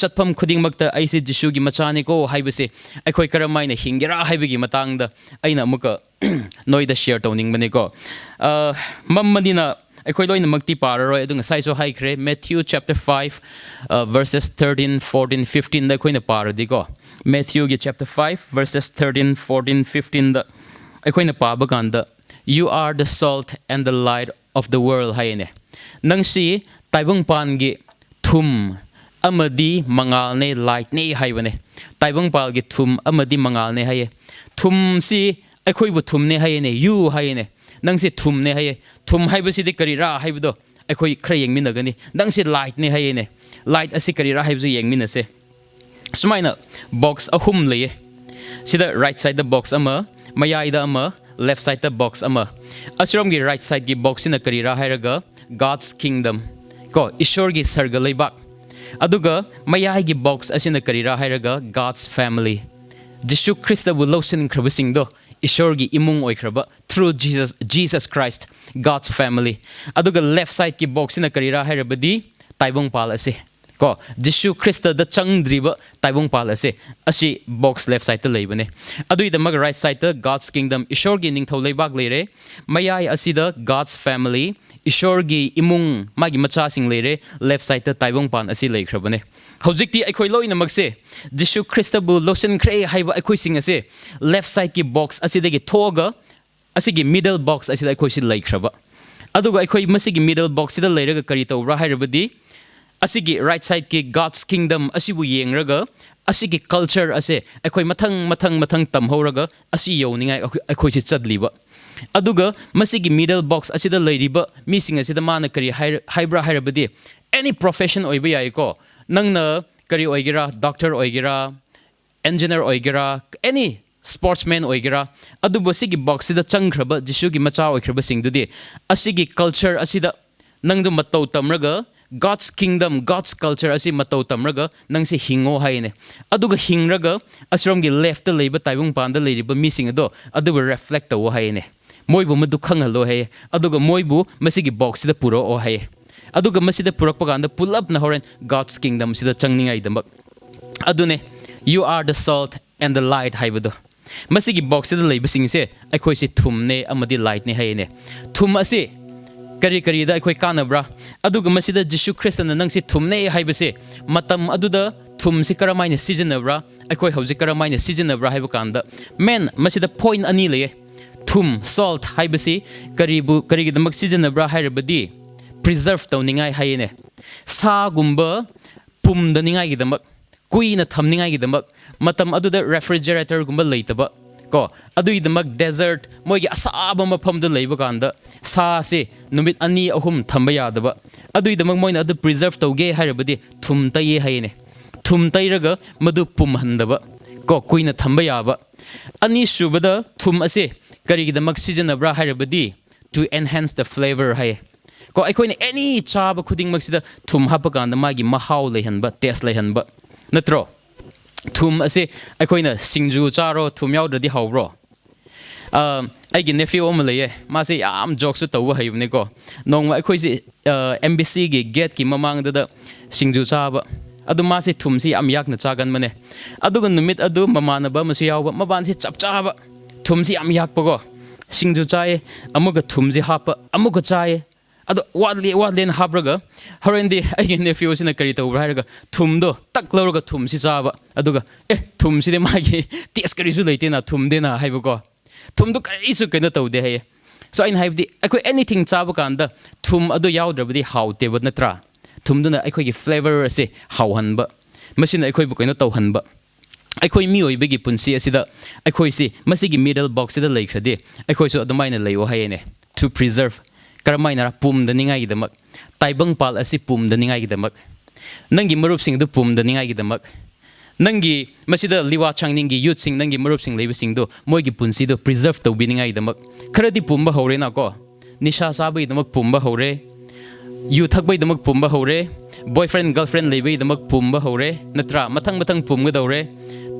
ꯆꯠꯐꯝ ꯈꯨꯗꯤꯡꯃꯛꯇ ꯑꯩꯁꯦ ꯖꯤꯁꯨꯒꯤ ꯃꯆꯥꯅꯤꯀꯣ ꯍꯥꯏꯕꯁꯦ ꯑꯩꯈꯣꯏ ꯀꯔꯝꯃꯥꯏꯅ ꯍꯤꯡꯒꯦꯔꯥ ꯍꯥꯏꯕꯒꯤ ꯃꯇꯥꯡꯗ ꯑꯩꯅ ꯑꯃꯨꯛꯀ ꯅꯣꯏꯗ ꯁꯦꯌꯔ ꯇꯧꯅꯤꯡꯕꯅꯤꯀꯣ ꯃꯝꯃꯅꯤꯅ ꯑꯩꯈꯣꯏ ꯂꯣꯏꯅꯃꯛꯇꯤ ꯄꯥꯔꯔꯣꯏ ꯑꯗꯨ ꯉꯁꯥꯏꯁꯨ ꯍꯥꯏꯈ꯭ꯔꯦ Matthew chapter 5 verses 13, 14, 15ꯗ ꯑꯩꯈꯣꯏꯅ ꯄꯥꯔꯗꯤꯀꯣ Matthewꯒꯤ chapter 5 verses 13, 14, 15ꯗ ꯑꯩꯈꯣꯏꯅ ꯄꯥꯕ ꯀꯥꯟꯗ You are the salt and the light of the world ꯍꯥꯏꯌꯦꯅꯦ ꯅꯪꯁꯤ ꯇꯥꯏꯕꯪꯄꯥꯟꯒꯤ ꯊꯨꯝ ꯑꯃꯗꯤ ꯃꯉꯥꯜꯅꯦ ꯂꯥꯏꯠꯅꯦ ꯍꯥꯏꯕꯅꯦ ꯇꯥꯏꯕꯪꯄꯥꯜꯒꯤ ꯊꯨꯝ ꯑꯃꯗꯤ ꯃꯉꯥꯜꯅꯦ ꯍꯥꯏꯌꯦ ꯊꯨꯝꯁꯤ ꯑꯩꯈꯣꯏꯕꯨ ꯊꯨꯝꯅꯦ ꯍꯥꯏꯌꯦꯅꯦ ꯌꯨ ꯍꯥꯏꯌꯦꯅꯦ ꯅꯪꯁꯤ ꯊꯨꯝꯅꯦ ꯍꯥꯏꯌꯦ ꯊꯨꯝ ꯍꯥꯏꯕꯁꯤꯗꯤ ꯀꯔꯤꯔꯥ ꯍꯥꯏꯕꯗꯣ ꯑꯩꯈꯣꯏ ꯈꯔ ꯌꯦꯡꯃꯤꯟꯅꯒꯅꯤ ꯅꯪꯁꯤ ꯂꯥꯏꯠꯅꯦ ꯍꯥꯏꯌꯦꯅꯦ ꯂꯥꯏꯠ ꯑꯁꯤ ꯀꯔꯤꯔꯥ ꯍꯥꯏꯕꯁꯨ ꯌꯦꯡꯃꯤꯟꯅꯁꯦ ꯁꯨꯃꯥꯏꯅ ꯕꯣꯛꯁ ꯑꯍꯨꯝ ꯂꯩꯌꯦ ꯁꯤꯗ ꯔꯥꯏꯠ ꯁꯥꯏꯗꯇ ꯕꯣꯛꯁ ꯑꯃ ꯃꯌꯥꯏꯗ ꯑꯃ ꯂꯦꯐ ꯁꯥꯏꯗꯇ ꯕꯣꯛꯁ ꯑꯃ ꯑꯁꯤꯔꯣꯝꯒꯤ ꯔꯥꯏꯠ ꯁꯥꯏꯗꯀꯤ ꯕꯣꯛꯁꯁꯤꯅ ꯀꯔꯤꯔꯥ ꯍꯥꯏꯔꯒ God's kingdom ꯀꯣ ꯏꯁꯣꯔꯒꯤ ꯁꯔꯒ ꯂꯩꯕꯥꯛ ꯑꯗꯨꯒ ꯃꯌꯥꯏꯒꯤ ꯕꯣꯛꯁ ꯑꯁꯤꯅ ꯀꯔꯤꯔꯥ ꯍꯥꯏꯔꯒ God's family ꯖꯤꯁꯨ ꯈ꯭ꯔꯤꯁꯇꯕꯨ ꯂꯧꯁꯤꯟꯈ꯭ꯔꯕꯁꯤꯡꯗꯣ ꯏꯁꯣꯔꯒꯤ ꯏꯃꯨꯡ ꯑꯣꯏꯈ꯭ꯔꯕ through Jesus Christ God's family ꯑꯗꯨꯒ ꯂꯦꯐ ꯁꯥꯏꯗꯀꯤ ꯕꯣꯛꯁꯁꯤꯅ ꯀꯔꯤꯔꯥ ꯍꯥꯏꯔꯕꯗꯤ ꯇꯥꯏꯕꯪꯄꯥꯜ ꯑꯁꯤ ꯀꯣ ꯖꯤꯁꯨ ꯈ꯭ꯔꯤꯁꯇꯗ ꯆꯪꯗ꯭ꯔꯤꯕ ꯇꯥꯏꯕꯪꯄꯥꯜ ꯑꯁꯤ ꯑꯁꯤ ꯕꯣꯛꯁ ꯂꯦꯐ ꯁꯥꯏꯗꯇ ꯂꯩꯕꯅꯦ ꯑꯗꯨꯒꯤꯗꯃꯛ ꯔꯥꯏꯠ ꯁꯥꯏꯗꯇ God's kingdom ꯏꯁꯣꯔꯒꯤ ꯅꯤꯡꯊꯧ ꯂꯩꯕꯥꯛ ꯂꯩꯔꯦ ꯃꯌꯥꯏ ꯑꯁꯤꯗ God's family ꯏꯁꯣꯔꯒꯤ ꯏꯃꯨꯡ ꯃꯥꯒꯤ ꯃꯆꯥꯁꯤꯡ ꯂꯩꯔꯦ ꯂꯦꯐ ꯁꯥꯏꯗꯇ ꯇꯥꯏꯕꯪꯄꯥꯟ ꯑꯁꯤ ꯂꯩꯈ꯭ꯔꯕꯅꯦ ꯍꯧꯖꯤꯛꯇꯤ ꯑꯩꯈꯣꯏ ꯂꯣꯏꯅꯃꯛꯁꯦ ꯖꯤꯁꯨ ꯈ꯭ꯔꯤꯁꯇꯕꯨ ꯂꯧꯁꯤꯟꯈ꯭ꯔꯦ ꯍꯥꯏꯕ ꯑꯩꯈꯣꯏꯁꯤꯡ ꯑꯁꯦ ꯂꯦꯐ ꯁꯥꯏꯗꯀꯤ ꯕꯣꯛꯁ ꯑꯁꯤꯗꯒꯤ ꯊꯣꯛꯑꯒ ꯑꯁꯤꯒꯤ ꯃꯤꯗꯜ ꯕꯣꯛꯁ ꯑꯁꯤꯗ ꯑꯩꯈꯣꯏꯁꯤ ꯂꯩꯈ꯭ꯔꯕ ꯑꯗꯨꯒ ꯑꯩꯈꯣꯏ ꯃꯁꯤꯒꯤ ꯃꯤꯗꯜ ꯕꯣꯛꯁꯁꯤꯗ ꯂꯩꯔꯒ ꯀꯔꯤ ꯇꯧꯕ꯭ꯔꯥ ꯍꯥꯏꯔꯕꯗꯤ ꯑꯁꯤꯒꯤ ꯔꯥꯏꯠ ꯁꯥꯏꯗꯀꯤ God's kingdom ꯑꯁꯤꯕꯨ ꯌꯦꯡꯔꯒ ꯑꯁꯤꯒꯤ ꯀꯜꯆꯔ ꯑꯁꯦ ꯑꯩꯈꯣꯏ ꯃꯊꯪ ꯇꯝꯍꯧꯔꯒ ꯑꯁꯤ ꯌꯧꯅꯤꯡꯉꯥꯏ ꯑꯩꯈꯣꯏꯁꯤ ꯆꯠꯂꯤꯕ ꯑꯗꯨꯒ ꯃꯁꯤꯒꯤ ꯃꯤꯗꯜ ꯕꯣꯛꯁ ꯑꯁꯤꯗ ꯂꯩꯔꯤꯕ ꯃꯤꯁꯤꯡ ꯑꯁꯤꯗ ꯃꯥꯅ ꯀꯔꯤ ꯍꯥꯏꯕ꯭ꯔꯥ ꯍꯥꯏꯔꯕꯗꯤ ꯑꯦꯅꯤ ꯄ꯭ꯔꯣꯐꯦꯁꯟ ꯑꯣꯏꯕ ꯌꯥꯏꯀꯣ ꯅꯪꯅ ꯀꯔꯤ ꯑꯣꯏꯒꯦꯔꯥ ꯗꯣꯛꯇꯔ ꯑꯣꯏꯒꯦꯔꯥ engineer ꯑꯣꯏꯒꯦꯔꯥ any sportsman ꯑꯣꯏꯒꯦꯔꯥ ꯑꯗꯨꯕꯨ ꯁꯤꯒꯤ ꯕꯣꯛꯁꯁꯤꯗ ꯆꯪꯈ꯭ꯔꯕ ꯖꯤꯁꯨꯒꯤ ꯃꯆꯥ ꯑꯣꯏꯈ꯭ꯔꯕꯁꯤꯡꯗꯨꯗꯤ ꯑꯁꯤꯒꯤ ꯀꯜꯆꯔ ꯑꯁꯤꯗ ꯅꯪꯗꯨ ꯃꯇꯧ ꯇꯝꯔꯒ God's kingdom God's culture ꯑꯁꯤ ꯃꯇꯧ ꯇꯝꯔꯒ ꯅꯪꯁꯤ ꯍꯤꯡꯉꯣ ꯍꯥꯏꯌꯦꯅꯦ ꯑꯗꯨꯒ ꯍꯤꯡꯔꯒ ꯑꯁꯤꯔꯣꯝꯒꯤ ꯂꯦꯐꯇ ꯂꯩꯕ ꯇꯥꯏꯕꯪꯄꯥꯟꯗ ꯂꯩꯔꯤꯕ ꯃꯤꯁꯤꯡ ꯑꯗꯣ ꯑꯗꯨꯕꯨ ꯔꯦꯐ꯭ꯂꯦꯛ ꯇꯧꯋꯣ ꯍꯥꯏꯌꯦꯅꯦ ꯃꯣꯏꯕꯨ ꯃꯗꯨ ꯈꯪꯍꯜꯂꯣ ꯍꯥꯏꯌꯦ ꯑꯗꯨꯒ ꯃꯣꯏꯕꯨ ꯃꯁꯤꯒꯤ ꯕꯣꯛꯁꯁꯤꯗ ꯄꯨꯔꯛꯑꯣ ꯍꯥꯏꯌꯦ ꯑꯗꯨꯒ ꯃꯁꯤꯗ ꯄꯨꯔꯛꯄ ꯀꯥꯟꯗ ꯄꯨꯜꯂꯞꯅ ꯍꯣꯔꯦꯟ God's kingdom ꯁꯤꯗ ꯆꯪꯅꯤꯡꯉꯥꯏꯗꯃꯛ ꯑꯗꯨꯅꯦ You are the salt and the light ꯍꯥꯏꯕꯗꯣ ꯃꯁꯤꯒꯤ ꯕꯣꯛꯁꯁꯤꯗ ꯂꯩꯕꯁꯤꯡꯁꯦ ꯑꯩꯈꯣꯏꯁꯤ ꯊꯨꯝꯅꯦ ꯑꯃꯗꯤ ꯂꯥꯏꯠꯅꯦ ꯍꯥꯏꯌꯦꯅꯦ ꯊꯨꯝ ꯑꯁꯤ ꯀꯔꯤꯗ ꯑꯩꯈꯣꯏ ꯀꯥꯟꯅꯕ꯭ꯔꯥ ꯑꯗꯨꯒ ꯃꯁꯤꯗ ꯖꯤꯁꯨ ꯈ꯭ꯔꯤꯁꯇꯅ ꯅꯪꯁꯤ ꯊꯨꯝꯅꯦ ꯍꯥꯏꯕꯁꯦ ꯃꯇꯝ ꯑꯗꯨꯗ ꯊꯨꯝꯁꯤ ꯀꯔꯝꯃꯥꯏꯅ ꯁꯤꯖꯤꯟꯅꯕ꯭ꯔꯥ ꯑꯩꯈꯣꯏ ꯍꯧꯖꯤꯛ ꯀꯔꯝꯃꯥꯏꯅ ꯁꯤꯖꯤꯟꯅꯕ꯭ꯔꯥ ꯍꯥꯏꯕ ꯀꯥꯟꯗ ꯃꯦꯟ ꯃꯁꯤꯗ ꯄꯣꯏꯟ ꯑꯅꯤ ꯂꯩꯌꯦ ꯊꯨꯝ ꯁꯣꯜꯠ ꯍꯥꯏꯕꯁꯤ ꯀꯔꯤꯒꯤꯗꯃꯛ ꯁꯤꯖꯤꯟꯅꯕ꯭ꯔꯥ ꯍꯥꯏꯔꯕꯗꯤ ꯄ꯭ꯔꯤꯖꯔቭ ꯇꯧꯅꯤꯡꯉꯥꯏ ꯍꯥꯏꯌꯦꯅꯦ ꯁꯥꯒꯨꯝꯕ ꯄꯨꯝꯗꯅꯤꯡꯉꯥꯏꯒꯤꯗꯃꯛ ꯀꯨꯏꯅ ꯊꯝꯅꯤꯡꯉꯥꯏꯒꯤꯗꯃꯛ ꯃꯇꯝ ꯑꯗꯨꯗ ꯔꯦꯐ꯭ꯔꯤꯖꯔꯦꯇꯔꯒꯨꯝꯕ ꯂꯩꯇꯕ ꯀꯣ ꯑꯗꯨꯒꯤꯗꯃꯛ ꯗꯦꯖꯔꯠ ꯃꯣꯏꯒꯤ ꯑꯁꯥꯕ ꯃꯐꯝꯗ ꯂꯩꯕ ꯀꯥꯟꯗ ꯁꯥꯁꯦ ꯅꯨꯃꯤꯠ 2-3 ꯊꯝꯕ ꯌꯥꯗꯕ ꯑꯗꯨꯒꯤꯗꯃꯛ ꯃꯣꯏꯅ ꯑꯗꯨ ꯄ꯭ꯔꯤꯖꯔቭ ꯇꯧꯒꯦ ꯍꯥꯏꯔꯕꯗꯤ ꯊꯨꯝ ꯇꯩꯌꯦ ꯍꯥꯏꯌꯦꯅꯦ ꯊꯨꯝ ꯇꯩꯔꯒ ꯃꯗꯨ ꯄꯨꯝꯍꯟꯗꯕ ꯀꯣ ꯀꯨꯏꯅ ꯊꯝꯕ ꯌꯥꯕ ꯑꯅꯤꯁꯨꯕꯗ ꯊꯨꯝ ꯑꯁꯦ ꯀꯔꯤꯒꯤꯗꯃꯛ ꯁꯤꯖꯤꯟꯅꯕ꯭ꯔꯥ ꯍꯥꯏꯔꯕꯗꯤ to enhance the flavor ꯍꯥꯏꯌꯦ ꯀꯣ ꯑꯩꯈꯣꯏꯅ ꯑꯦꯅꯤ ꯆꯥꯕ ꯈꯨꯗꯤꯡꯃꯛꯁꯤꯗ ꯊꯨꯝ ꯍꯥꯞꯄ ꯀꯥꯟꯗ ꯃꯥꯒꯤ ꯃꯍꯥꯎ ꯂꯩꯍꯟꯕ ꯇꯦꯁ ꯂꯩꯍꯟꯕ ꯅꯠꯇ꯭ꯔꯣ ꯊꯨꯝ ꯑꯁꯦ ꯑꯩꯈꯣꯏꯅ ꯁꯤꯡꯖꯨ ꯆꯥꯔꯣ ꯊꯨꯝ ꯌꯥꯎꯗ꯭ꯔꯗꯤ ꯍꯥꯎꯕ꯭ꯔꯣ ꯑꯩꯒꯤ ꯅꯦꯐ꯭ꯌꯨ ꯑꯃ ꯂꯩꯌꯦ ꯃꯥꯁꯦ ꯌꯥꯝ ꯖꯣꯛꯁꯨ ꯇꯧꯕ ꯍꯩꯕꯅꯦꯀꯣ ꯅꯣꯡꯃ ꯑꯩꯈꯣꯏꯁꯤ MBCꯒꯤ ꯒꯦꯠꯀꯤ ꯃꯃꯥꯡꯗꯨꯗ ꯁꯤꯡꯖꯨ ꯆꯥꯕ ꯑꯗꯨ ꯃꯥꯁꯦ ꯊꯨꯝꯁꯤ ꯌꯥꯝ ꯌꯥꯛꯅ ꯆꯥꯒꯟꯕꯅꯦ ꯑꯗꯨꯒ ꯅꯨꯃꯤꯠ ꯑꯗꯨ ꯃꯃꯥꯟꯅꯕ ꯑꯃꯁꯨ ꯌꯥꯎꯕ ꯃꯕꯥꯟꯁꯤ ꯆꯞ ꯆꯥꯕ ꯊꯨꯝꯁꯤ ꯌꯥꯝ ꯌꯥꯛꯄꯀꯣ ꯁꯤꯡꯖꯨ ꯆꯥꯏꯌꯦ ꯑꯃꯨꯛꯀ ꯊꯨꯝꯁꯤ ꯍꯥꯞꯄ ꯑꯃꯨꯛꯀ ꯆꯥꯏꯌꯦ ꯑꯗꯣ ꯋꯥꯠꯂꯦꯅ ꯍꯥꯞꯔꯒ ꯍꯣꯔꯦꯟꯗꯤ ꯑꯩꯒꯤ ꯅꯦꯐ꯭ꯌꯨꯁꯤꯅ ꯀꯔꯤ ꯇꯧꯕ꯭ꯔꯥ ꯍꯥꯏꯔꯒ ꯊꯨꯝꯗꯣ ꯇꯛ ꯂꯧꯔꯒ ꯊꯨꯝꯁꯤ ꯆꯥꯕ ꯑꯗꯨꯒ ꯊꯨꯝꯁꯤꯗꯤ ꯃꯥꯒꯤ ꯇꯦꯁ ꯀꯔꯤꯁꯨ ꯂꯩꯇꯦꯅ ꯊꯨꯝꯗꯦꯅ ꯍꯥꯏꯕꯀꯣ ꯊꯨꯝꯗꯣ ꯀꯔꯤꯁꯨ ꯀꯩꯅꯣ ꯇꯧꯗꯦ ꯍꯥꯏꯌꯦ ꯁꯣ ꯑꯩꯅ ꯍꯥꯏꯕꯗꯤ ꯑꯩꯈꯣꯏ ꯑꯦꯅꯤꯊꯤꯡ ꯆꯥꯕ ꯀꯥꯟꯗ ꯊꯨꯝ ꯑꯗꯨ ꯌꯥꯎꯗ꯭ꯔꯕꯗꯤ ꯍꯥꯎꯇꯦꯕ ꯅꯠꯇ꯭ꯔꯥ ꯊꯨꯝꯗꯨꯅ ꯑꯩꯈꯣꯏꯒꯤ ꯐ꯭ꯂꯦꯚꯔ ꯑꯁꯦ ꯍꯥꯎꯍꯟꯕ ꯃꯁꯤꯅ ꯑꯩꯈꯣꯏꯕꯨ ꯀꯩꯅꯣ ꯇꯧꯍꯟꯕ ꯑꯩꯈꯣꯏ ꯃꯤꯑꯣꯏꯕꯒꯤ ꯄꯨꯟꯁꯤ ꯑꯁꯤꯗ ꯑꯩꯈꯣꯏꯁꯤ ꯃꯁꯤꯒꯤ ꯃꯤꯗꯜ ꯕꯣꯛꯁꯁꯤꯗ ꯂꯩꯈ꯭ꯔꯗꯤ ꯑꯩꯈꯣꯏꯁꯨ ꯑꯗꯨꯃꯥꯏꯅ ꯂꯩꯌꯣ ꯍꯥꯏꯌꯦꯅꯦ to preserve ꯀꯔꯝꯃꯥꯏꯅ ꯄꯨꯝꯗꯅꯤꯡꯉꯥꯏꯒꯤꯗꯃꯛ ꯇꯥꯏꯕꯪꯄꯥꯜ ꯑꯁꯤ ꯄꯨꯝꯗꯅꯤꯡꯉꯥꯏꯒꯤꯗꯃꯛ ꯅꯪꯒꯤ ꯃꯔꯨꯞꯁꯤꯡꯗꯨ ꯄꯨꯝꯗꯅꯤꯡꯉꯥꯏꯒꯤꯗꯃꯛ ꯅꯪꯒꯤ ꯃꯁꯤꯗ Liwachangning ꯌꯨꯠꯁꯤꯡ ꯅꯪꯒꯤ ꯃꯔꯨꯞꯁꯤꯡ ꯂꯩꯕꯁꯤꯡꯗꯨ ꯃꯣꯏꯒꯤ ꯄꯨꯟꯁꯤꯗꯨ ꯄ꯭ꯔꯤꯖꯔቭ ꯇꯧꯕꯤꯅꯤꯡꯉꯥꯏꯒꯤꯗꯃꯛ ꯈꯔꯗꯤ ꯄꯨꯝꯕ ꯍꯧꯔꯦꯅꯀꯣ ꯅꯤꯁꯥ ꯆꯥꯕꯒꯤꯗꯃꯛ ꯄꯨꯝꯕ ꯍꯧꯔꯦ ꯌꯨ ꯊꯛꯄꯒꯤꯗꯃꯛ ꯄꯨꯝꯕ ꯍꯧꯔꯦ ꯕꯣꯏꯐ꯭ꯔꯦꯟ ꯒꯔꯜꯐ꯭ꯔꯦꯟ ꯂꯩꯕꯒꯤꯗꯃꯛ ꯄꯨꯝꯕ ꯍꯧꯔꯦ ꯅꯠꯇ꯭ꯔꯥ ꯃꯊꯪ ꯄꯨꯝꯒꯗꯧꯔꯦ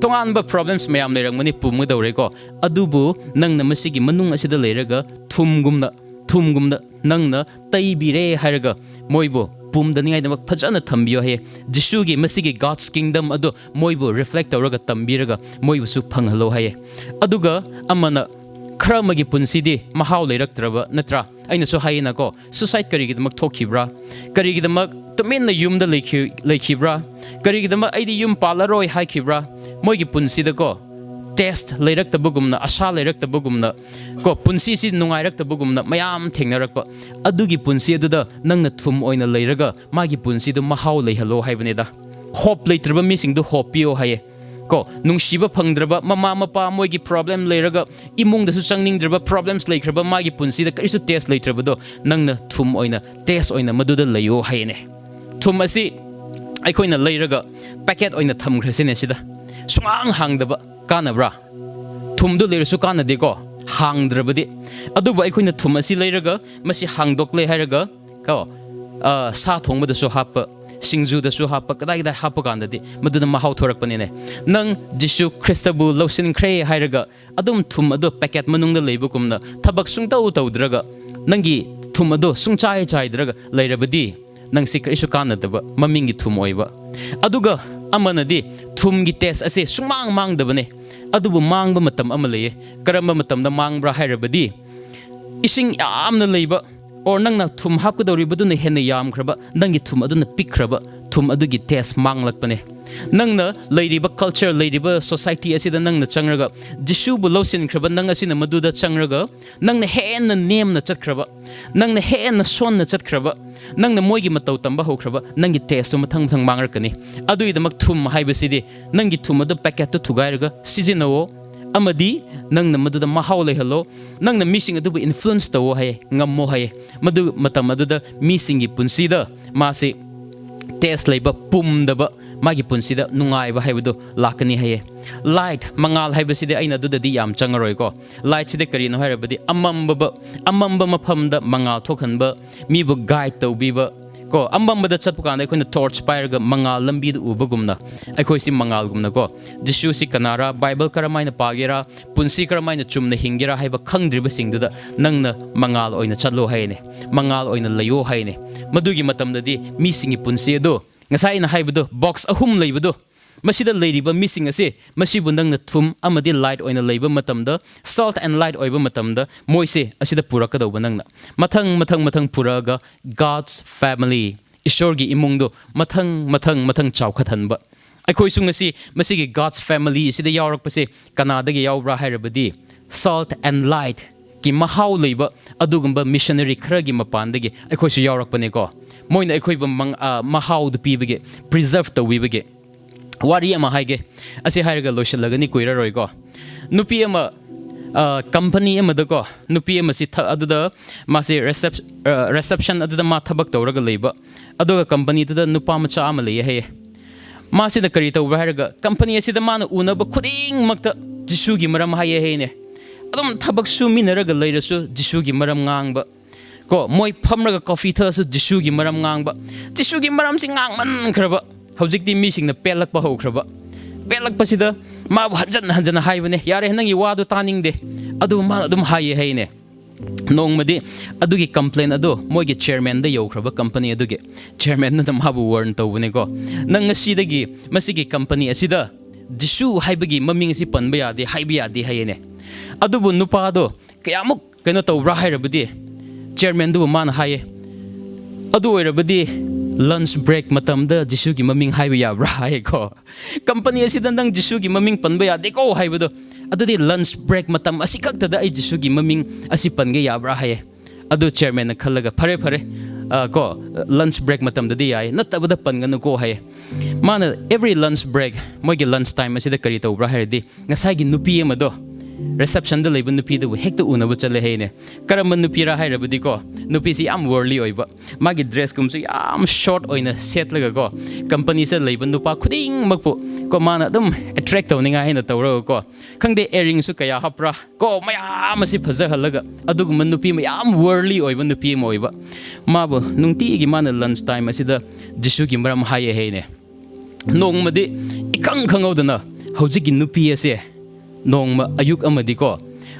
ꯇꯣꯉꯥꯟꯕ ꯄ꯭ꯔꯣꯕ꯭ꯂꯦꯝꯁ ꯃꯌꯥꯝ ꯂꯩꯔꯝꯒꯅꯤ ꯄꯨꯝꯒꯗꯧꯔꯦꯀꯣ ꯑꯗꯨꯕꯨ ꯅꯪꯅ ꯃꯁꯤꯒꯤ ꯃꯅꯨꯡ ꯑꯁꯤꯗ ꯂꯩꯔꯒ ꯊꯨꯝꯒꯨꯝꯅ ꯅꯪꯅ ꯇꯩꯕꯤꯔꯦ ꯍꯥꯏꯔꯒ ꯃꯣꯏꯕꯨ ꯄꯨꯝꯗꯅꯤꯡꯉꯥꯏꯗꯃꯛ ꯐꯖꯅ ꯊꯝꯕꯤꯌꯣ ꯍꯥꯏꯌꯦ ꯖꯤꯁꯨꯒꯤ ꯃꯁꯤꯒꯤ ꯒꯣꯗꯁ ꯀꯤꯡꯗꯝ ꯑꯗꯨ ꯃꯣꯏꯕꯨ ꯔꯤꯐ꯭ꯂꯦꯛ ꯇꯧꯔꯒ ꯇꯝꯕꯤꯔꯒ ꯃꯣꯏꯕꯨꯁꯨ ꯐꯪꯍꯜꯂꯣ ꯍꯥꯏꯌꯦ ꯑꯗꯨꯒ ꯑꯃꯅ ꯈꯔ ꯑꯃꯒꯤ ꯄꯨꯟꯁꯤꯗꯤ ꯃꯍꯥꯎ ꯂꯩꯔꯛꯇ꯭ꯔꯕ ꯅꯠꯇ꯭ꯔꯥ ꯑꯩꯅꯁꯨ ꯍꯥꯏꯌꯦꯅꯀꯣ ꯁꯨꯁꯥꯏꯗ ꯀꯔꯤꯒꯤꯗꯃꯛ ꯊꯣꯛꯈꯤꯕ꯭ꯔꯥ ꯀꯔꯤꯒꯤꯗꯃꯛ ꯇꯨꯃꯤꯟꯅ ꯌꯨꯝꯗ ꯂꯩꯈꯤꯕ꯭ꯔꯥ ꯀꯔꯤꯒꯤꯗꯃꯛ ꯑꯩꯗꯤ ꯌꯨꯝ ꯄꯥꯜꯂꯔꯣꯏ ꯍꯥꯏꯈꯤꯕ꯭ꯔꯥ ꯃꯣꯏꯒꯤ ꯄꯨꯟꯁꯤꯗꯀꯣ ꯇꯦꯁꯠ ꯂꯩꯔꯛꯇꯕꯒꯨꯝꯅ ꯑꯁꯥ ꯂꯩꯔꯛꯇꯕꯒꯨꯝꯅ ꯀꯣ ꯄꯨꯟꯁꯤꯁꯤ ꯅꯨꯡꯉꯥꯏꯔꯛꯇꯕꯒꯨꯝꯅ ꯃꯌꯥꯝ ꯊꯦꯡꯅꯔꯛꯄ ꯑꯗꯨꯒꯤ ꯄꯨꯟꯁꯤ ꯑꯗꯨꯗ ꯅꯪꯅ ꯊꯨꯝ ꯑꯣꯏꯅ ꯂꯩꯔꯒ ꯃꯥꯒꯤ ꯄꯨꯟꯁꯤꯗꯨ ꯃꯍꯥꯎ ꯂꯩꯍꯜꯂꯣ ꯍꯥꯏꯕꯅꯤꯗ ꯍꯣꯞ ꯂꯩꯇ꯭ꯔꯕ ꯃꯤꯁꯤꯡꯗꯨ ꯍꯣꯞ ꯄꯤꯌꯣ ꯍꯥꯏꯌꯦ ꯀꯣ ꯅꯨꯡꯁꯤꯕ ꯐꯪꯗ꯭ꯔꯕ ꯃꯃꯥ ꯃꯄꯥ ꯃꯣꯏꯒꯤ ꯄ꯭ꯔꯣꯕ꯭ꯂꯦꯝ ꯂꯩꯔꯒ ꯏꯃꯨꯡꯗꯁꯨ ꯆꯪꯅꯤꯡꯗ꯭ꯔꯕ ꯄ꯭ꯔꯣꯕ꯭ꯂꯦꯝꯁ ꯂꯩꯈ꯭ꯔꯕ ꯃꯥꯒꯤ ꯄꯨꯟꯁꯤꯗ ꯀꯔꯤꯁꯨ ꯇꯦꯁꯠ ꯂꯩꯇ꯭ꯔꯕꯗꯣ ꯅꯪꯅ ꯊꯨꯝ ꯑꯣꯏꯅ ꯇꯦꯁꯠ ꯑꯣꯏꯅ ꯃꯗꯨꯗ ꯂꯩꯌꯣ ꯍꯥꯏꯌꯦꯅꯦ ꯊꯨꯝ ꯑꯁꯤ ꯑꯩꯈꯣꯏꯅ ꯂꯩꯔꯒ ꯄꯦꯀꯦꯠ ꯑꯣꯏꯅ ꯊꯝꯈ꯭ꯔꯁꯤꯅꯦ ꯁꯤꯗ ꯁꯨꯡꯍꯥꯡ ꯍꯥꯡꯗꯕ ꯀꯥꯟꯅꯕ꯭ꯔꯥ ꯊꯨꯝꯗꯨ ꯂꯩꯔꯁꯨ ꯀꯥꯟꯅꯗꯦꯀꯣ ꯍꯥꯡꯗ꯭ꯔꯕꯗꯤ ꯑꯗꯨꯕꯨ ꯑꯩꯈꯣꯏꯅ ꯊꯨꯝ ꯑꯁꯤ ꯂꯩꯔꯒ ꯃꯁꯤ ꯍꯥꯡꯗꯣꯛꯂꯦ ꯍꯥꯏꯔꯒ ꯀꯣ ꯁꯥ ꯊꯣꯡꯕꯗꯁꯨ ꯍꯥꯞꯄ ꯁꯤꯡꯖꯨꯗꯁꯨ ꯍꯥꯞꯄ ꯀꯗꯥꯏ ꯍꯥꯞꯄ ꯀꯥꯟꯗꯗꯤ ꯃꯗꯨꯅ ꯃꯍꯥꯎ ꯊꯣꯔꯛꯄꯅꯤꯅꯦ ꯅꯪ ꯖꯤꯁꯨ ꯈ꯭ꯔꯤꯁꯇꯕꯨ ꯂꯧꯁꯤꯟꯈ꯭ꯔꯦ ꯍꯥꯏꯔꯒ ꯑꯗꯨꯝ ꯊꯨꯝ ꯑꯗꯨ ꯄꯦꯀꯦꯠ ꯃꯅꯨꯡꯗ ꯂꯩꯕꯒꯨꯝꯅ ꯊꯕꯛ ꯁꯨꯡꯇꯧ ꯇꯧꯗ꯭ꯔꯒ ꯅꯪꯒꯤ ꯊꯨꯝ ꯑꯗꯨ ꯁꯨꯡꯆꯥꯏ ꯆꯥꯏꯗ꯭ꯔꯒ ꯂꯩꯔꯕꯗꯤ ꯅꯪꯁꯤ ꯀꯔꯤꯁꯨ ꯀꯥꯟꯅꯗꯕ ꯃꯃꯤꯡꯒꯤ ꯊꯨꯝ ꯑꯣꯏꯕ ꯑꯗꯨꯒ ꯑꯃꯅꯗꯤ ꯊꯨꯝꯒꯤ ꯇꯦꯁꯠ ꯑꯁꯤ ꯁꯨꯡꯃꯥꯡ ꯃꯥꯡꯗꯕꯅꯦ ꯑꯗꯨꯕꯨ ꯃꯥꯡꯕ ꯃꯇꯝ ꯑꯃ ꯂꯩꯌꯦ ꯀꯔꯝꯕ ꯃꯇꯝꯗ ꯃꯥꯡꯕ꯭ꯔꯥ ꯍꯥꯏꯔꯕꯗꯤ ꯏꯁꯤꯡ ꯌꯥꯝꯅ ꯂꯩꯕ ꯑꯣꯔ ꯅꯪꯅ ꯊꯨꯝ ꯍꯥꯞꯀꯗꯧꯔꯤꯕꯗꯨꯅ ꯍꯦꯟꯅ ꯌꯥꯝꯈ꯭ꯔꯕ ꯅꯪꯒꯤ ꯊꯨꯝ ꯑꯗꯨꯅ ꯄꯤꯛꯈ꯭ꯔꯕ ꯊꯨꯝ ꯑꯗꯨꯒꯤ ꯇꯦꯁꯠ ꯃꯥꯡꯂꯛꯄꯅꯦ ꯅꯪꯅ ꯂꯩꯔꯤꯕ ꯀꯜꯆꯔ ꯂꯩꯔꯤꯕ ꯁꯣꯁꯥꯏꯇꯤ ꯑꯁꯤꯗ ꯅꯪꯅ ꯆꯪꯔꯒ ꯖꯤꯁꯨꯕు ꯂꯧꯁꯤꯟꯈ꯭ꯔꯕ ꯅꯪ ꯑꯁꯤꯅ ꯃꯗꯨꯗ ꯆꯪꯔꯒ ꯅꯪꯅ ꯍꯦꯟꯅ ꯅꯦꯝꯅ ꯆꯠꯈ꯭ꯔꯕ ꯅꯪꯅ ꯍꯦꯟꯅ ꯁꯣꯟꯅ ꯆꯠꯈ꯭ꯔꯕ ꯅꯪꯅ ꯃꯣꯏꯒꯤ ꯃꯇꯧ ꯇꯝꯕ ꯍꯧꯈ꯭ꯔꯕ ꯅꯪꯒꯤ ꯇꯦꯁꯠꯇꯨ ꯃꯊꯪ ꯃꯊꯪ ꯃꯥꯡꯔꯛꯀꯅꯤ ꯑꯗꯨꯒꯤꯗꯃꯛ ꯊꯨꯝ ꯍꯥꯏꯕꯁꯤꯗꯤ ꯅꯪꯒꯤ ꯊꯨꯝ ꯑꯗꯨ ꯄꯦꯀꯦꯠꯇꯨ ꯊꯨꯒꯥꯏꯔꯒ ꯁꯤꯖꯤꯟꯅꯋꯣ ꯑꯃꯗꯤ ꯅꯪꯅ ꯃꯗꯨꯗ ꯃꯍꯥꯎ ꯂꯩꯍꯜꯂꯣ ꯅꯪꯅ ꯃꯤꯁꯤꯡ ꯑꯗꯨꯕꯨ ꯏꯟꯐ꯭ꯂꯨꯌꯦꯟꯁ ꯇꯧꯋꯣ ꯍꯥꯏꯌꯦ ꯉꯝꯃꯣ ꯍꯥꯏꯌꯦ ꯃꯗꯨ ꯃꯇꯝ ꯑꯗꯨꯗ ꯃꯤꯁꯤꯡꯒꯤ ꯄꯨꯟꯁꯤꯗ ꯃꯥꯁꯤ ꯇꯦꯁꯠ ꯂꯩꯕ ꯄꯨꯝꯗꯕ ꯃꯥꯒꯤ ꯄꯨꯟꯁꯤꯗ ꯅꯨꯡꯉꯥꯏꯕ ꯍꯥꯏꯕꯗꯨ ꯂꯥꯛꯀꯅꯤ ꯍꯥꯏꯌꯦ ꯂꯥꯏꯠ ꯃꯉꯥꯜ ꯍꯥꯏꯕꯁꯤꯗꯤ ꯑꯩꯅ ꯑꯗꯨꯗꯗꯤ ꯌꯥꯝ ꯆꯪꯉꯔꯣꯏꯀꯣ ꯂꯥꯏꯠꯁꯤꯗꯤ ꯀꯔꯤꯅꯣ ꯍꯥꯏꯔꯕꯗꯤ ꯑꯃꯝꯕ ꯃꯐꯝꯗ ꯃꯉꯥꯜ ꯊꯣꯛꯍꯟꯕ ꯃꯤꯕꯨ ꯒꯥꯏꯗ ꯇꯧꯕꯤꯕ ꯀꯣ ꯑꯃꯝꯕꯗ ꯆꯠꯄ ꯀꯥꯟꯗ ꯑꯩꯈꯣꯏꯅ ꯇꯣꯔꯆ ꯄꯥꯏꯔꯒ ꯃꯉꯥꯜ ꯂꯝꯕꯤꯗ ꯎꯕꯒꯨꯝꯅ ꯑꯩꯈꯣꯏꯁꯤ ꯃꯉꯥꯜꯒꯨꯝꯅꯀꯣ ꯖꯤꯁꯨꯁꯤ ꯀꯅꯥꯔꯥ ꯕꯥꯏꯕꯜ ꯀꯔꯝꯃꯥꯏꯅ ꯄꯥꯒꯦꯔꯥ ꯄꯨꯟꯁꯤ ꯀꯔꯝꯃꯥꯏꯅ ꯆꯨꯝꯅ ꯍꯤꯡꯒꯦꯔꯥ ꯍꯥꯏꯕ ꯈꯪꯗ꯭ꯔꯤꯕꯁꯤꯡꯗꯨꯗ ꯅꯪꯅ ꯃꯉꯥꯜ ꯑꯣꯏꯅ ꯆꯠꯂꯣ ꯍꯥꯏꯅꯦ ꯃꯉꯥꯜ ꯑꯣꯏꯅ ꯂꯩꯌꯣ ꯍꯥꯏꯅꯦ ꯃꯗꯨꯒꯤ ꯃꯇꯝꯗꯗꯤ ꯃꯤꯁꯤꯡꯒꯤ ꯄꯨꯟꯁꯤ ꯑꯗꯨ ꯉꯁꯥꯏ ꯑꯩꯅ ꯍꯥꯏꯕꯗꯣ ꯕꯣꯛꯁ ꯑꯍꯨꯝ ꯂꯩꯕꯗꯣ ꯃꯁꯤꯗ ꯂꯩꯔꯤꯕ ꯃꯤꯁꯤꯡ ꯑꯁꯤ ꯃꯁꯤꯕꯨ ꯅꯪꯅ ꯊꯨꯝ ꯑꯃꯗꯤ ꯂꯥꯏꯠ ꯑꯣꯏꯅ ꯂꯩꯕ ꯃꯇꯝꯗ ꯁꯜꯠ ꯑꯦꯟ ꯂꯥꯏꯠ ꯑꯣꯏꯕ ꯃꯇꯝꯗ ꯃꯣꯏꯁꯦ ꯑꯁꯤꯗ ꯄꯨꯔꯛꯀꯗꯧꯕ ꯅꯪꯅ ꯃꯊꯪ ꯄꯨꯔꯛꯑꯒ ꯒꯥꯗꯁ ꯐꯦꯃꯤꯂꯤ ꯏꯁꯣꯔꯒꯤ ꯏꯃꯨꯡꯗꯣ ꯃꯊꯪ ꯆꯥꯎꯈꯠꯍꯟꯕ ꯑꯩꯈꯣꯏꯁꯨ ꯉꯁꯤ ꯃꯁꯤꯒꯤ ꯒꯥꯗꯁ ꯐꯦꯃꯤꯂꯤ ꯑꯁꯤꯗ ꯌꯥꯎꯔꯛꯄꯁꯦ ꯀꯅꯥꯗꯒꯤ ꯌꯥꯎꯕ꯭ꯔꯥ ꯍꯥꯏꯔꯕꯗꯤ ꯁꯜꯠ ꯑꯦꯟ ꯂꯥꯏꯠ ꯀꯤ ꯃꯍꯥꯎ ꯂꯩꯕ ꯑꯗꯨꯒꯨꯝꯕ ꯃꯤꯁꯅꯔꯤ ꯈꯔꯒꯤ ꯃꯄꯥꯟꯗꯒꯤ ꯑꯩꯈꯣꯏꯁꯨ ꯌꯥꯎꯔꯛꯄꯅꯦꯀꯣ ꯃꯣꯏꯅ ꯑꯩꯈꯣꯏꯕꯨ ꯃꯍꯥꯎꯗꯨ ꯄꯤꯕꯒꯤ ꯄ꯭ꯔꯤꯖꯔቭ ꯇꯧꯕꯤꯕꯒꯤ ꯋꯥꯔꯤ ꯑꯃ ꯍꯥꯏꯒꯦ ꯑꯁꯤ ꯍꯥꯏꯔꯒ ꯂꯣꯏꯁꯤꯜꯂꯒꯅꯤ ꯀꯨꯏꯔꯔꯣꯏꯀꯣ ꯅꯨꯄꯤ ꯑꯃ ꯀꯝꯄꯅꯤ ꯑꯃꯗꯀꯣ ꯅꯨꯄꯤ ꯑꯃꯁꯤ ꯑꯗꯨꯗ ꯃꯥꯁꯤ ꯔꯤꯁꯦꯞꯁꯟ ꯑꯗꯨꯗ ꯃꯥ ꯊꯕꯛ ꯇꯧꯔꯒ ꯂꯩꯕ ꯑꯗꯨꯒ ꯀꯝꯄꯅꯤꯗꯨꯗ ꯅꯨꯄꯥ ꯃꯆꯥ ꯑꯃ ꯂꯩꯌꯦ ꯍꯥꯏꯌꯦ ꯃꯥꯁꯤꯅ ꯀꯔꯤ ꯇꯧꯕ꯭ꯔꯥ ꯍꯥꯏꯔꯒ ꯀꯝꯄꯅꯤ ꯑꯁꯤꯗ ꯃꯥꯅ ꯎꯅꯕ ꯈꯨꯗꯤꯡꯃꯛꯇ ꯖꯤꯁꯨꯒꯤ ꯃꯔꯝ ꯍꯥꯏꯌꯦ ꯍꯥꯏꯅꯦ ꯑꯗꯨꯝ ꯊꯕꯛ ꯁꯨꯃꯤꯟꯅꯔꯒ ꯂꯩꯔꯁꯨ ꯖꯤꯁꯨꯒꯤ ꯃꯔꯝ ꯉꯥꯡꯕ ꯀꯣ ꯃꯣꯏ ꯐꯝꯔꯒ ꯀꯣꯐꯤ ꯊꯛꯑꯁꯨ ꯖꯤꯁꯨꯒꯤ ꯃꯔꯝ ꯉꯥꯡꯕ ꯖꯤꯁꯨꯒꯤ ꯃꯔꯝꯁꯤ ꯉꯥꯡꯃꯟꯈ꯭ꯔꯕ ꯍꯧꯖꯤꯛꯇꯤ ꯃꯤꯁꯤꯡꯅ ꯄꯦꯜꯂꯛꯄ ꯍꯧꯈ꯭ꯔꯕ ꯄꯦꯜꯂꯛꯄꯁꯤꯗ ꯃꯥꯕꯨ ꯍꯟꯖꯟꯅ ꯍꯥꯏꯕꯅꯦ ꯌꯥꯔꯦ ꯅꯪꯒꯤ ꯋꯥꯗꯨ ꯇꯥꯅꯤꯡꯗꯦ ꯑꯗꯨꯕꯨ ꯃꯥꯅ ꯑꯗꯨꯝ ꯍꯥꯏꯌꯦ ꯍꯥꯏꯅꯦ ꯅꯣꯡꯃꯗꯤ ꯑꯗꯨꯒꯤ ꯀꯝꯄ꯭ꯂꯦꯟ ꯑꯗꯨ ꯃꯣꯏꯒꯤ ꯆꯤꯌꯔꯃꯦꯟꯗ ꯌꯧꯈ꯭ꯔꯕ ꯀꯝꯄꯅꯤ ꯑꯗꯨꯒꯤ ꯆꯤꯌꯔꯃꯦꯟꯅ ꯃꯥꯕꯨ ꯋꯥꯔꯟ ꯇꯧꯕꯅꯦꯀꯣ ꯅꯪ ꯉꯁꯤꯗꯒꯤ ꯃꯁꯤꯒꯤ ꯀꯝꯄꯅꯤ ꯑꯁꯤꯗ ꯖꯤꯁꯨ ꯍꯥꯏꯕꯒꯤ ꯃꯃꯤꯡ ꯑꯁꯤ ꯄꯟꯕ ꯌꯥꯗꯦ ꯍꯥꯏꯕ ꯌꯥꯗꯦ ꯍꯥꯏꯌꯦꯅꯦ ꯑꯗꯨꯕꯨ ꯅꯨꯄꯥꯗꯣ ꯀꯌꯥꯃꯨꯛ ꯀꯩꯅꯣ ꯇꯧꯕ꯭ꯔꯥ ꯍꯥꯏꯔꯕꯗꯤ ꯆꯤꯌꯔꯃꯦꯟꯗꯨꯕꯨ ꯃꯥꯅ ꯍꯥꯏꯌꯦ ꯑꯗꯨ ꯑꯣꯏꯔꯕꯗꯤ ꯂꯟꯆ ꯕ꯭ꯔꯦꯛ ꯃꯇꯝꯗ ꯖꯤꯁꯨꯒꯤ ꯃꯃꯤꯡ ꯍꯥꯏꯕ ꯌꯥꯕ꯭ꯔꯥ ꯍꯥꯏꯌꯦꯀꯣ ꯀꯝꯄꯅꯤ ꯑꯁꯤꯗ ꯅꯪ ꯖꯤꯁꯨꯒꯤ ꯃꯃꯤꯡ ꯄꯟꯕ ꯌꯥꯗꯦꯀꯣ ꯍꯥꯏꯕꯗꯣ ꯑꯗꯨꯗꯤ ꯂꯟꯆ ꯕ꯭ꯔꯦꯛ ꯃꯇꯝ ꯑꯁꯤ ꯈꯛꯇꯗ ꯑꯩ ꯖꯤꯁꯨꯒꯤ ꯃꯃꯤꯡ ꯑꯁꯤ ꯄꯟꯒꯦ ꯌꯥꯕ꯭ꯔꯥ ꯍꯥꯏꯌꯦ ꯑꯗꯨ ꯆꯤꯌꯔꯃꯦꯟꯅ ꯈꯜꯂꯒ ꯐꯔꯦ ꯀꯣ ꯂꯟꯆ ꯕ꯭ꯔꯦꯛ ꯃꯇꯝꯗꯗꯤ ꯌꯥꯏ ꯅꯠꯇꯕꯗ ꯄꯟꯒꯅꯨꯀꯣ ꯍꯥꯏꯌꯦ ꯃꯥꯅ ꯑꯦꯕ꯭ꯔꯤ ꯂꯟꯆ ꯕ꯭ꯔꯦꯛ ꯃꯣꯏꯒꯤ ꯂꯟꯆ ꯇꯥꯏꯝ ꯑꯁꯤꯗ ꯀꯔꯤ ꯇꯧꯕ꯭ꯔꯥ ꯍꯥꯏꯔꯗꯤ ꯉꯁꯥꯏꯒꯤ ꯅꯨꯄꯤ ꯑꯃꯗꯣ ꯔꯤꯁꯦꯞꯁꯟꯗ ꯂꯩꯕ ꯅꯨꯄꯤꯗꯨꯕꯨ ꯍꯦꯛꯇ ꯎꯅꯕ ꯆꯠꯂꯦ ꯍꯥꯏꯅꯦ ꯀꯔꯝꯕ ꯅꯨꯄꯤꯔꯥ ꯍꯥꯏꯔꯕꯗꯤꯀꯣ ꯅꯨꯄꯤꯁꯤ ꯌꯥꯝ ꯋꯔꯂꯤ ꯑꯣꯏꯕ ꯃꯥꯒꯤ ꯗ꯭ꯔꯦꯁꯀꯨꯝꯕꯁꯨ ꯌꯥꯝ ꯁꯣꯔꯠ ꯑꯣꯏꯅ ꯁꯦꯠꯂꯒꯀꯣ ꯀꯝꯄꯅꯤꯁꯤꯗ ꯂꯩꯕ ꯅꯨꯄꯥ ꯈꯨꯗꯤꯡꯃꯛꯄꯨ ꯀꯣ ꯃꯥꯅ ꯑꯗꯨꯝ ꯑꯦꯇ꯭ꯔꯦꯛ ꯇꯧꯅꯤꯡꯉꯥꯏ ꯍꯥꯏꯅ ꯇꯧꯔꯒꯀꯣ ꯈꯪꯗꯦ ꯑꯦꯔꯤꯡꯁꯨ ꯀꯌా ꯍꯥꯞꯄ꯭ꯔꯥ ꯀꯣ ꯃꯌꯥꯝ ꯑꯁꯤ ꯐꯖꯍꯜꯂꯒ ꯑꯗꯨꯒꯨꯝꯕ ꯅꯨꯄꯤ ꯃꯌꯥꯝ ꯋꯔꯂꯤ ꯑꯣꯏꯕ ꯅꯨꯄꯤ ꯑꯃ ꯑꯣꯏꯕ ꯃꯥꯕꯨ ꯅꯨꯡꯇꯤꯒꯤ ꯃꯥꯅ ꯂꯟꯆ ꯇꯥꯏꯝ ꯑꯁꯤꯗ ꯖꯤꯁꯨꯒꯤ ꯃꯔꯝ ꯍꯥꯏꯌꯦ ꯍꯥꯏꯅꯦ ꯅꯣꯡꯃꯗꯤ ꯏꯈꯪ ꯈꯪꯍꯧꯗꯅ ꯍꯧꯖꯤꯛꯀꯤ ꯅꯨꯄꯤ ꯑꯁꯦ ꯅꯣꯡꯃ ꯑꯌꯨꯛ ꯑꯃꯗꯤꯀꯣ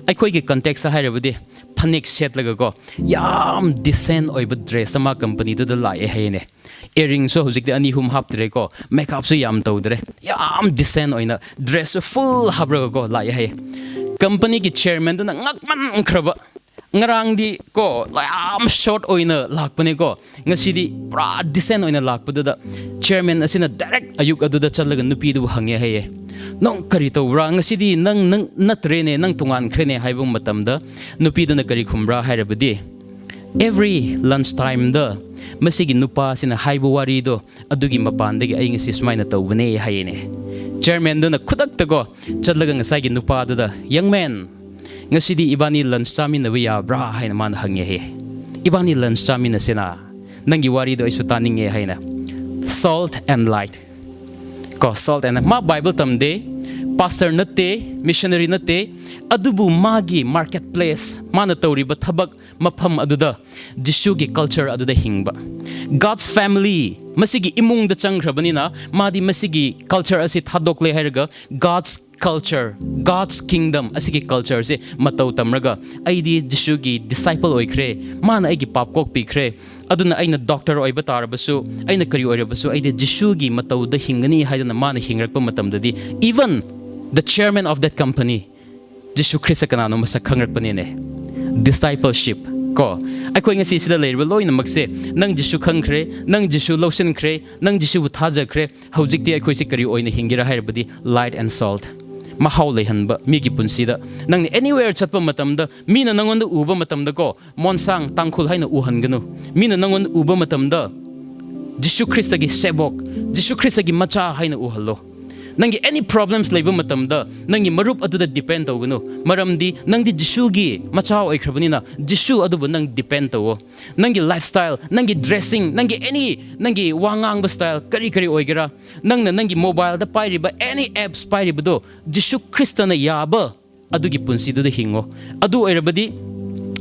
ꯑꯩꯈꯣꯏꯒꯤ ꯀꯟꯇꯦꯛꯁꯇ ꯍꯥꯏꯔꯕꯗꯤ phanik setlagago yam decent oiba dress ama company to the lai haine earring so hojik de ani hum haptre ko makeup so yam tawdre yam decent oina dress so full habrago ko lai hai company ki chairman to na ngakman khraba ngarang di ko yam short oina lakpane ko ngasidi pra decent oina lakpadu da chairman asina direct ayuk adu da chalaga nupi du hange haye nong kari tawra ngasidi nang natrene nang tungan khrene haibung matamda nupi du na kari khumra hairabadi every lunch time da masigi nupa sina haibu wari do adugi mapandagi ai ngasi smaina tawbane hayene chairman do na khudak tago chalaga ngasai gi nupa da young man ngasidi ibani lunch chamina wi ya bra haina man hange he ibani lunch chamina sina nangi wari do isu taninge haina salt and light ko salt and ma bible tamde pastor nate missionary nate adubu magi marketplace mana tawriba thabak mafam aduda jishugi culture aduda hingba God's family masigi imung da changkhrabanina madi masigi culture asi thadokle hairga God's culture God's kingdom asigi culture se matau tamraga aidi jishugi disciple oikhre mana aigi papkok pikre aduna aina doctor oiba tarabasu aina kari oirabasu aidi jishugi matau da hingani haidana mana hingrakpa matamdadi even the chairman of that company Jishu Christ kanano masak khangrakpani ne discipleship ko akhoi ngasi sida leirba loina makse nang Jishu khangkhre nang Jishu lotion khre nang Jishu thaja khre hojikti akhoi se kari oina hingira hairabadi light and salt mahau lehanba migi punsida nang anywhere chatpa matamda mina nangonda uba matamda ko monsang tangkhul haina uhanganu mina nangonda uba matamda Jishu Christ gi sebok Jishu Christ gi macha haina uhallo nangi any problems leiba matamda nangi marup aduda depend tawganu maramdi nangdi Jishu gi machaw oikhrabanina Jishu adubu nang depend tawo nangi lifestyle nangi dressing nangi any nangi wangang ba style kari kari oigera nangna nangi mobile da pairiba any apps pairiba do Jishu Christana yaba adugi punsi do hingo adu oirabadi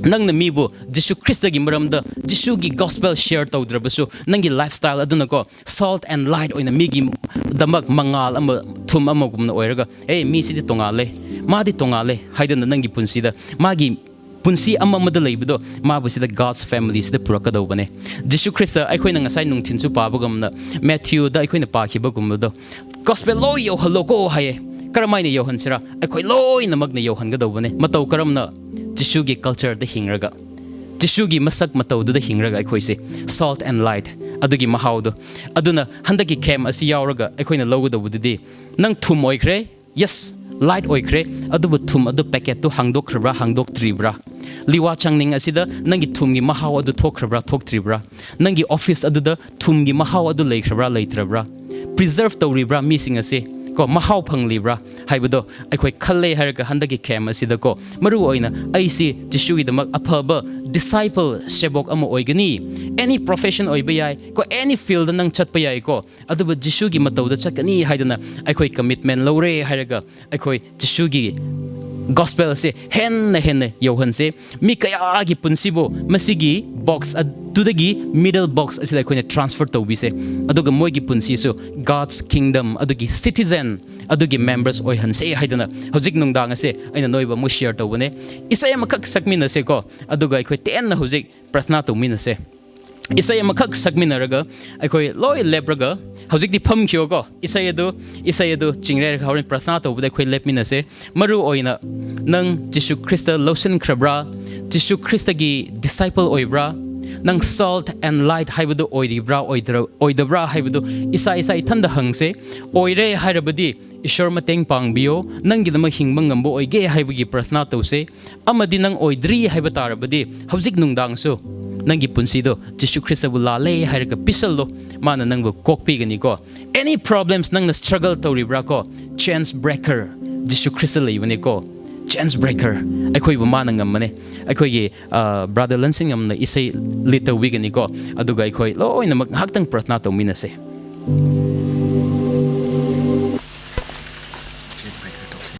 nangna mibu Jishu Christa gi maramda Jishu gi gospel share tawdrabasu nangi lifestyle aduna ko salt and light oina migi damak mangal ama thum ama gumna oiraga ei mi sidi tongale madi tongale haidana nangi punsida magi punsi ama mada leibido mabu sida God's family sida puraka dawbane Jishu Christa aikoina ngasai nungthin su pabagamna Mathew da aikoina pakhiba gumdo gospel lo yo haloko haye karamaina yo hansira aikoi loi namagna yo hanga dawbane matau karamna Jishu gi culture da hingraga Jishu gi masak matau da hingraga aikoi se salt and light adugi mahau do aduna handagi kem asi yauraga aikoina logo da budidi nang thum oikhre yes light oikhre adubu thum adu packet to hangdok khra hangdok tribra Liwachangning asida nangi thum gi mahau adu thokhrabra thoktribra nangi office adu da thum gi mahau adu leikhra leitrabra preserve tawribra missing ase ko mahau phanglibra haibado aikoi khalle harga handagi kem asida ko maru oina aisi Jishu gi damak aphaba disciple sebok amo oigani any profession oiba yai ko any field nang chatpa yai ko aduba Jishu gi matau da chakani haidana aikoi commitment lore harga aikoi Jishu gi gospel se hen yohan se mi kaya gi punsibo masigi box adudagi middle box asida koina transfer to bise aduga moigi punsi so God's kingdom adugi citizen adugi members oi hanse haidana hojik nungdang ase aina noiba mo share to bane isay makak sakmina se ko aduga aikoi ten na hojik prathna to mina se isay makak sakmina raga aikoi loi lebraga hojik di pham khyo ko isay adu chingre haurin prathna to bude khoi lepmina se maru oina nang Jishu Christa lotion khrabra Jishu Christa gi disciple oibra nang salt and light haibadu oiribra oidabra haibadu isa thanda hangse oire hairabadi ishor mateng pangbiyo nangi dama hingba ngambo oige haibugi prathna tause amadi nang oidri haiba tarabadi hojik nungdang so nangi punsido Jishu Christa bu lale hairaga pisallo mana nangbu kokpi gani ko any problems nang na struggle tawribra ko chance breaker Jishu Christa leibani ko chance breaker aikoi bu mana ngamane aikoi gi brother Lansing amna isai little wigani ko aduga aikoi loina mak haktang prathna to minase